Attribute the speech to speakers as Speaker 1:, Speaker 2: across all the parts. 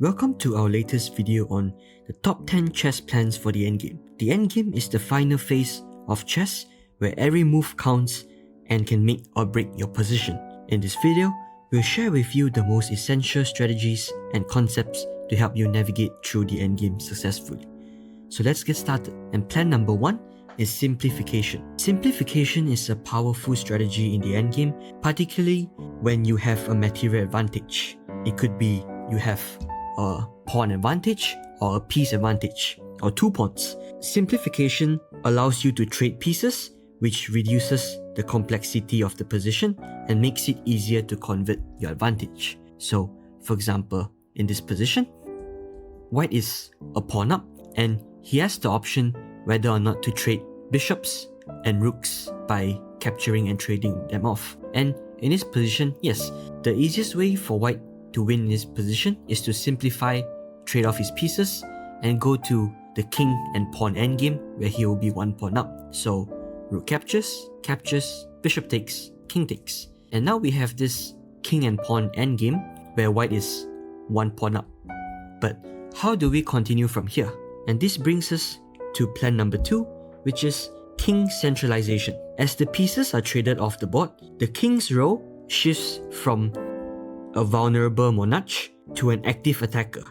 Speaker 1: Welcome to our latest video on the top 10 chess plans for the endgame. The endgame is the final phase of chess where every move counts and can make or break your position. In this video, we'll share with you the most essential strategies and concepts to help you navigate through the endgame successfully. So let's get started. And plan number 1 is simplification. Simplification is a powerful strategy in the endgame, particularly when you have a material advantage. It could be you have a pawn advantage or a piece advantage or 2 pawns. Simplification allows you to trade pieces, which reduces the complexity of the position and makes it easier to convert your advantage. So, for example, in this position, white is a pawn up and he has the option whether or not to trade bishops and rooks by capturing and trading them off. And in this position, yes, the easiest way for white to win in this position is to simplify, trade off his pieces, and go to the king and pawn endgame where he will be 1 pawn up. So rook captures, bishop takes, king takes. And now we have this king and pawn endgame where white is 1 pawn up. But how do we continue from here? And this brings us to plan number 2, which is king centralization. As the pieces are traded off the board, the king's role shifts from a vulnerable monarch to an active attacker.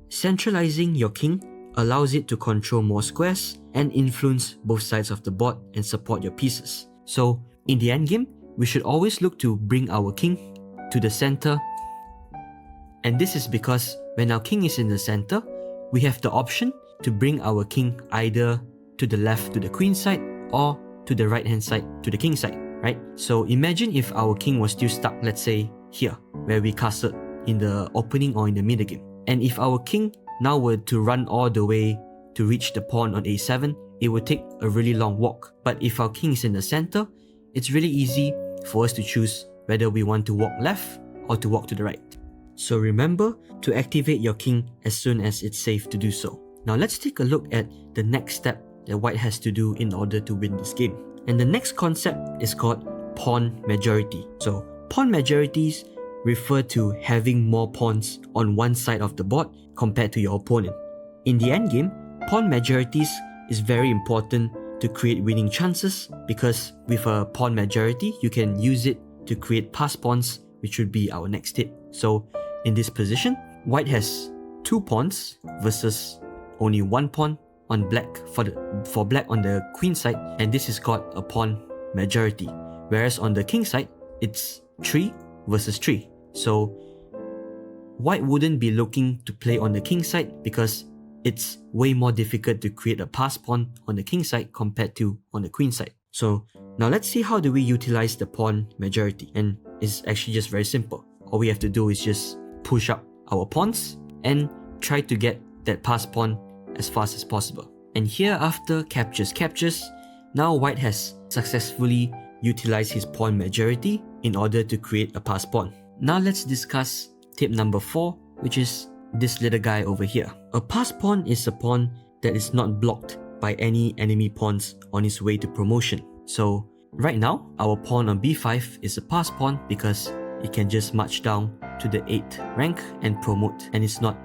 Speaker 1: Centralizing your king allows it to control more squares and influence both sides of the board and support your pieces. So in the endgame, we should always look to bring our king to the center. And this is because when our king is in the center, we have the option to bring our king either to the left to the queen side or to the right hand side to the king side, right? So imagine if our king was still stuck, let's say here, where we castled in the opening or in the middle game. And if our king now were to run all the way to reach the pawn on a7, it would take a really long walk. But if our king is in the center, it's really easy for us to choose whether we want to walk left or to walk to the right. So remember to activate your king as soon as it's safe to do so. Now let's take a look at the next step that white has to do in order to win this game. And the next concept is called pawn majority. So pawn majorities refer to having more pawns on one side of the board compared to your opponent. In the endgame, pawn majorities is very important to create winning chances because with a pawn majority, you can use it to create pass pawns, which would be our next hit. So in this position, white has 2 pawns versus only 1 pawn on black for black on the queen side, and this is called a pawn majority. Whereas on the king side, it's 3 versus 3. So white wouldn't be looking to play on the king side because it's way more difficult to create a pass pawn on the king side compared to on the queen side. So now let's see how do we utilize the pawn majority, and it's actually just very simple. All we have to do is just push up our pawns and try to get that pass pawn as fast as possible. And here after captures, now white has successfully utilized his pawn majority in order to create a pass pawn. Now let's discuss tip number 4, which is this little guy over here. A pass pawn is a pawn that is not blocked by any enemy pawns on its way to promotion. So right now, our pawn on b5 is a pass pawn because it can just march down to the 8th rank and promote, and it's not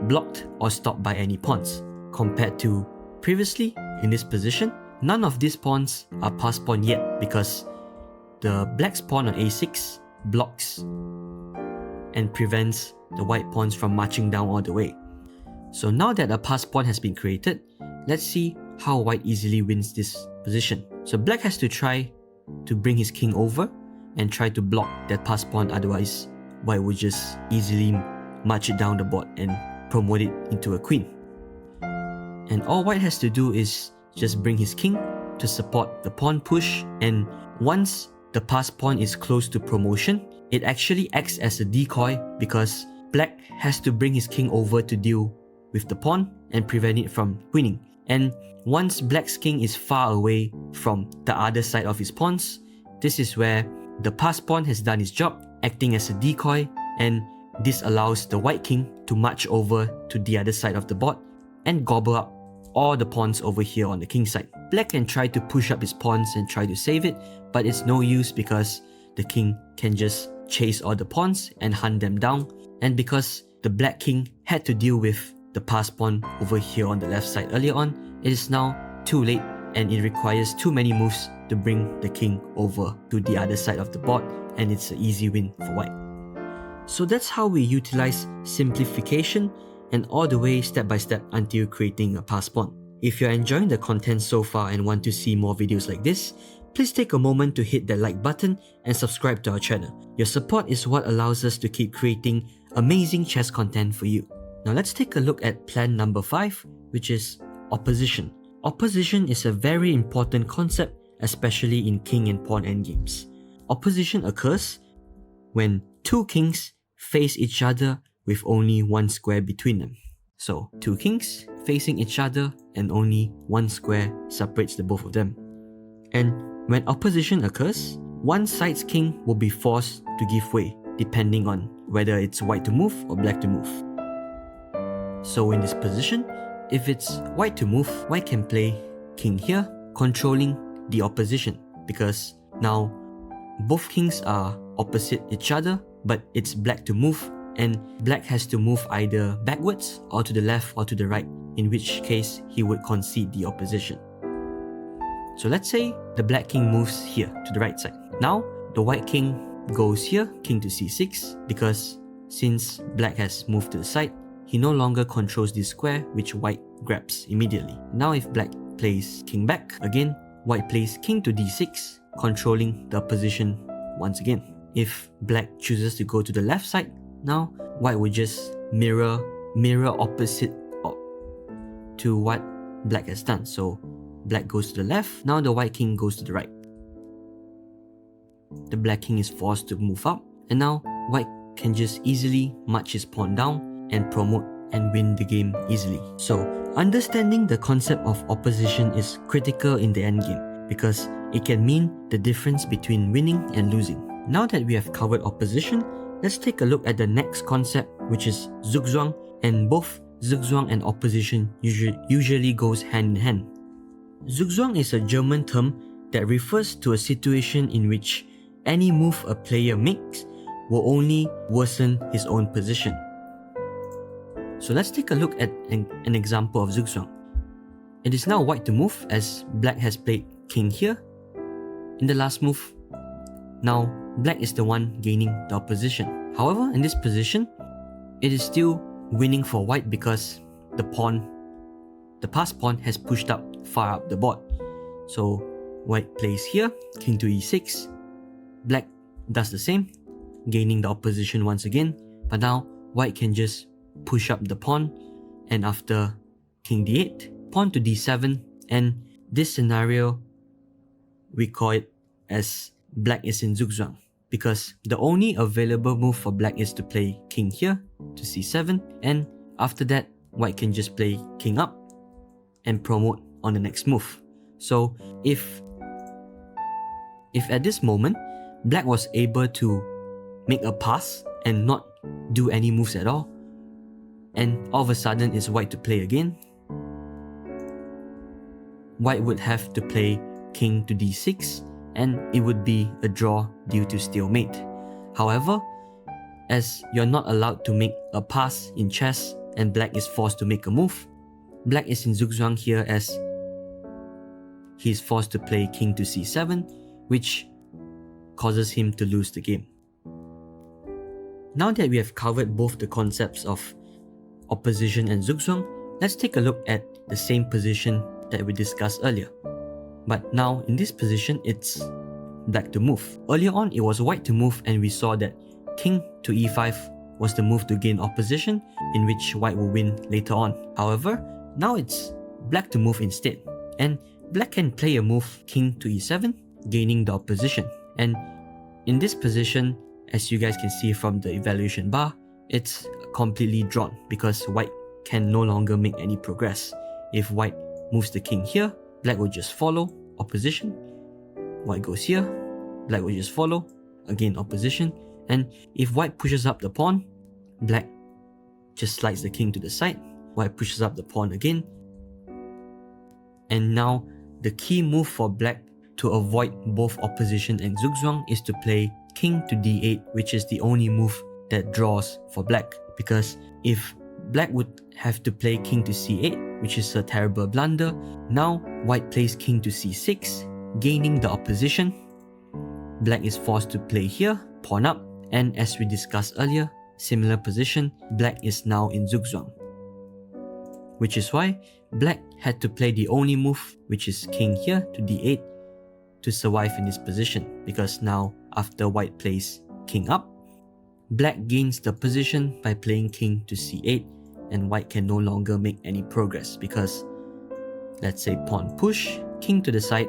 Speaker 1: blocked or stopped by any pawns. Compared to previously, in this position, none of these pawns are pass pawn yet because the black's pawn on a6 blocks and prevents the white pawns from marching down all the way. So now that a pass pawn has been created, let's see how white easily wins this position. So black has to try to bring his king over and try to block that pass pawn, otherwise white would just easily march it down the board and promote it into a queen. And all white has to do is just bring his king to support the pawn push, and once the pass pawn is close to promotion, it actually acts as a decoy because black has to bring his king over to deal with the pawn and prevent it from winning. And once black's king is far away from the other side of his pawns, this is where the pass pawn has done its job, acting as a decoy, and this allows the white king to march over to the other side of the board and gobble up all the pawns over here on the king side. Black can try to push up his pawns and try to save it, but it's no use because the king can just chase all the pawns and hunt them down, and because the black king had to deal with the passed pawn over here on the left side earlier on, it is now too late and it requires too many moves to bring the king over to the other side of the board, and it's an easy win for white. So that's how we utilize simplification and all the way step by step until creating a passed pawn. If you're enjoying the content so far and want to see more videos like this, please take a moment to hit that like button and subscribe to our channel. Your support is what allows us to keep creating amazing chess content for you. Now let's take a look at plan number 5, which is opposition. Opposition is a very important concept, especially in king and pawn endgames. Opposition occurs when two kings face each other with only one square between them. So, two kings facing each other and only one square separates the both of them. And when opposition occurs, one side's king will be forced to give way, depending on whether it's white to move or black to move. So in this position, if it's white to move, white can play king here, controlling the opposition, because now both kings are opposite each other, but it's black to move, and black has to move either backwards or to the left or to the right, in which case he would concede the opposition. So let's say the black king moves here to the right side. Now the white king goes here, king to c6, because since black has moved to the side, he no longer controls this square, which white grabs immediately. Now if black plays king back, again white plays king to d6, controlling the opposition once again. If black chooses to go to the left side, now white will just mirror opposite to what black has done. So black goes to the left, now the white king goes to the right. The black king is forced to move up, and now white can just easily march his pawn down and promote and win the game easily. So understanding the concept of opposition is critical in the endgame, because it can mean the difference between winning and losing. Now that we have covered opposition, let's take a look at the next concept, which is Zugzwang, and both Zugzwang and opposition usually goes hand in hand. Zugzwang is a German term that refers to a situation in which any move a player makes will only worsen his own position. So let's take a look at an example of Zugzwang. It is now white to move, as black has played king here in the last move. Now black is the one gaining the opposition. However, in this position, it is still winning for white because the passed pawn has pushed up far up the board. So white plays here, king to e6. Black does the same, gaining the opposition once again. But now white can just push up the pawn, and after king d8, pawn to d7, and this scenario we call it as black is in Zugzwang, because the only available move for black is to play king here to c7, and after that white can just play king up and promote on the next move. So if at this moment black was able to make a pass and not do any moves at all, and all of a sudden it's white to play again, white would have to play king to d6, and it would be a draw due to stalemate. However, as you're not allowed to make a pass in chess and black is forced to make a move, black is in Zugzwang here as he's forced to play king to c7, which causes him to lose the game. Now that we have covered both the concepts of opposition and Zugzwang, let's take a look at the same position that we discussed earlier. But now in this position, it's black to move. Earlier on, it was white to move, and we saw that king to e5 was the move to gain opposition, in which white will win later on. However, now it's black to move instead, and black can play a move king to e7, gaining the opposition. And in this position, as you guys can see from the evaluation bar, it's completely drawn because white can no longer make any progress. If white moves the king here, black will just follow, opposition. White goes here, black will just follow, again opposition. And if white pushes up the pawn, black just slides the king to the side, white pushes up the pawn again. And now the key move for black to avoid both opposition and Zugzwang is to play king to d8, which is the only move that draws for black, because if black would have to play king to c8, which is a terrible blunder, now white plays king to c6, gaining the opposition. Black is forced to play here, pawn up, and as we discussed earlier, similar position, black is now in Zugzwang. Which is why black had to play the only move, which is king here to d8, to survive in this position, because now after white plays king up, black gains the position by playing king to c8, and white can no longer make any progress because, let's say, pawn push, king to the side,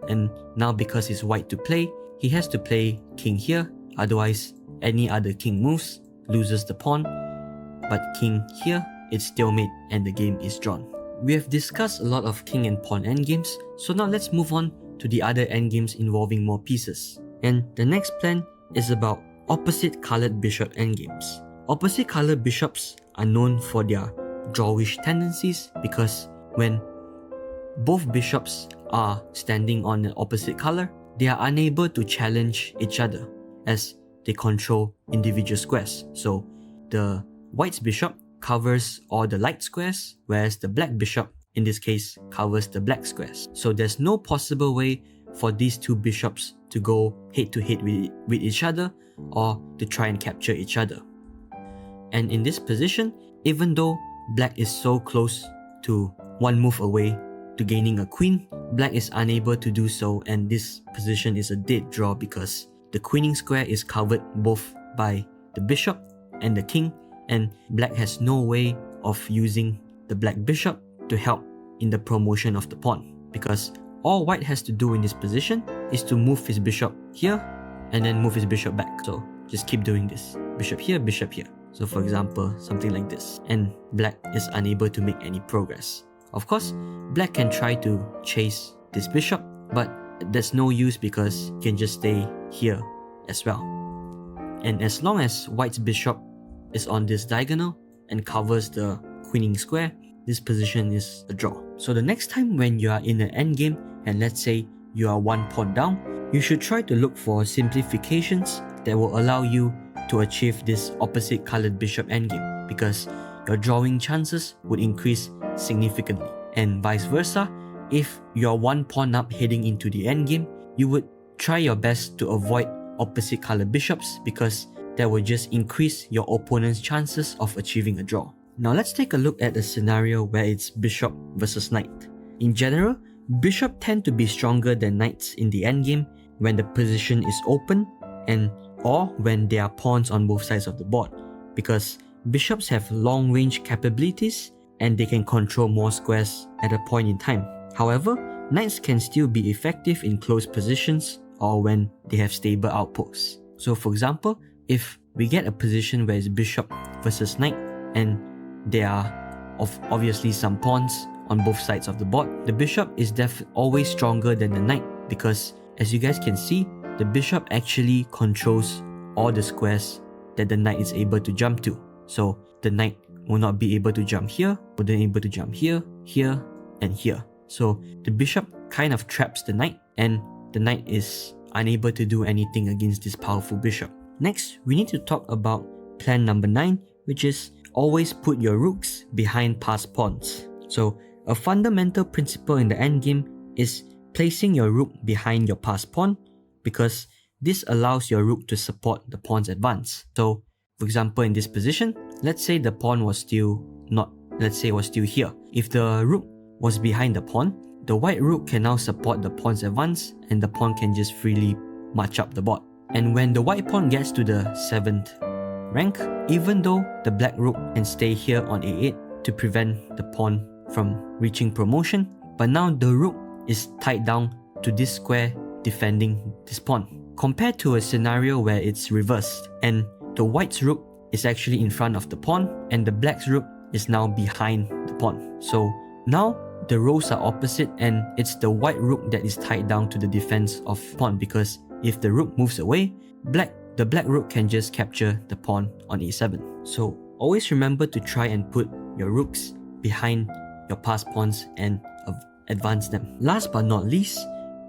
Speaker 1: and now because it's white to play, he has to play king here, otherwise any other king moves, loses the pawn, but king here, it's stalemate and the game is drawn. We have discussed a lot of king and pawn endgames, so now let's move on to the other endgames involving more pieces. And the next plan is about opposite colored bishop endgames. Opposite colored bishops are known for their drawish tendencies because when both bishops are standing on an opposite color, they are unable to challenge each other as they control individual squares. So the white's bishop covers all the light squares, whereas the black bishop, in this case, covers the black squares. So there's no possible way for these two bishops to go head to head with each other or to try and capture each other. And in this position, even though black is so close to one move away to gaining a queen, black is unable to do so, and this position is a dead draw because the queening square is covered both by the bishop and the king, and black has no way of using the black bishop to help in the promotion of the pawn, because all white has to do in this position is to move his bishop here and then move his bishop back. So just keep doing this. Bishop here, bishop here. So for example, something like this. And black is unable to make any progress. Of course, black can try to chase this bishop, but there's no use because he can just stay here as well. And as long as white's bishop is on this diagonal and covers the queening square, this position is a draw. So the next time when you are in an endgame and let's say you are one pawn down, you should try to look for simplifications that will allow you to achieve this opposite colored bishop endgame, because your drawing chances would increase significantly. And vice versa, if you're one pawn up heading into the endgame, you would try your best to avoid opposite colored bishops because that will just increase your opponent's chances of achieving a draw. Now let's take a look at a scenario where it's bishop versus knight. In general, bishops tend to be stronger than knights in the endgame when the position is open and or when there are pawns on both sides of the board, because bishops have long range capabilities and they can control more squares at a point in time. However, knights can still be effective in close positions or when they have stable outposts. So for example, if we get a position where it's bishop versus knight and there are obviously some pawns on both sides of the board, the bishop is always stronger than the knight, because as you guys can see, the bishop actually controls all the squares that the knight is able to jump to. So the knight will not be able to jump here, wouldn't able to jump here, here, and here. So the bishop kind of traps the knight, and the knight is unable to do anything against this powerful bishop. Next, we need to talk about plan number 9, which is always put your rooks behind passed pawns. So a fundamental principle in the endgame is placing your rook behind your passed pawn, because this allows your rook to support the pawn's advance. So for example, in this position, let's say the pawn was still here. If the rook was behind the pawn, the white rook can now support the pawn's advance and the pawn can just freely march up the board. And when the white pawn gets to the 7th rank, even though the black rook can stay here on a8 to prevent the pawn from reaching promotion, but now the rook is tied down to this square defending this pawn, compared to a scenario where it's reversed and the white's rook is actually in front of the pawn and the black's rook is now behind the pawn. So now the roles are opposite and it's the white rook that is tied down to the defense of pawn, because if the rook moves away, the black rook can just capture the pawn on a7. So always remember to try and put your rooks behind your passed pawns and advance them. Last but not least,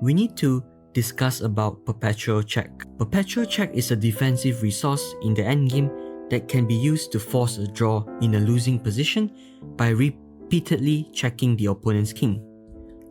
Speaker 1: we need to discuss about Perpetual check. Perpetual check is a defensive resource in the endgame that can be used to force a draw in a losing position by repeatedly checking the opponent's king.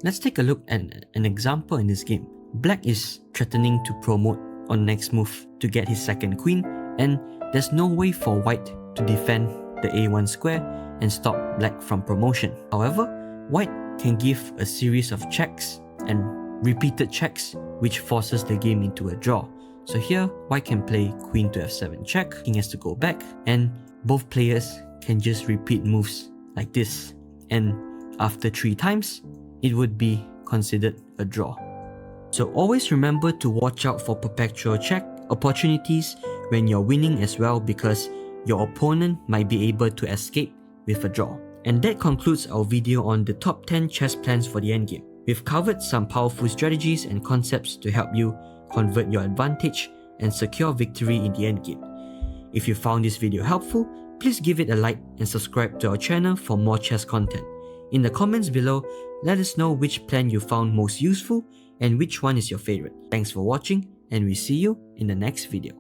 Speaker 1: Let's take a look at an example in this game. Black is threatening to promote on next move to get his second queen, and there's no way for white to defend the A1 square and stop black from promotion. However, white can give a series of checks and repeated checks which forces the game into a draw. So here, white can play queen to f7 check, king has to go back, and both players can just repeat moves like this. And after 3 times, it would be considered a draw. So always remember to watch out for perpetual check opportunities when you're winning as well, because your opponent might be able to escape with a draw. And that concludes our video on the top 10 chess plans for the endgame. We've covered some powerful strategies and concepts to help you convert your advantage and secure victory in the endgame. If you found this video helpful, please give it a like and subscribe to our channel for more chess content. In the comments below, let us know which plan you found most useful and which one is your favorite. Thanks for watching, and we see you in the next video.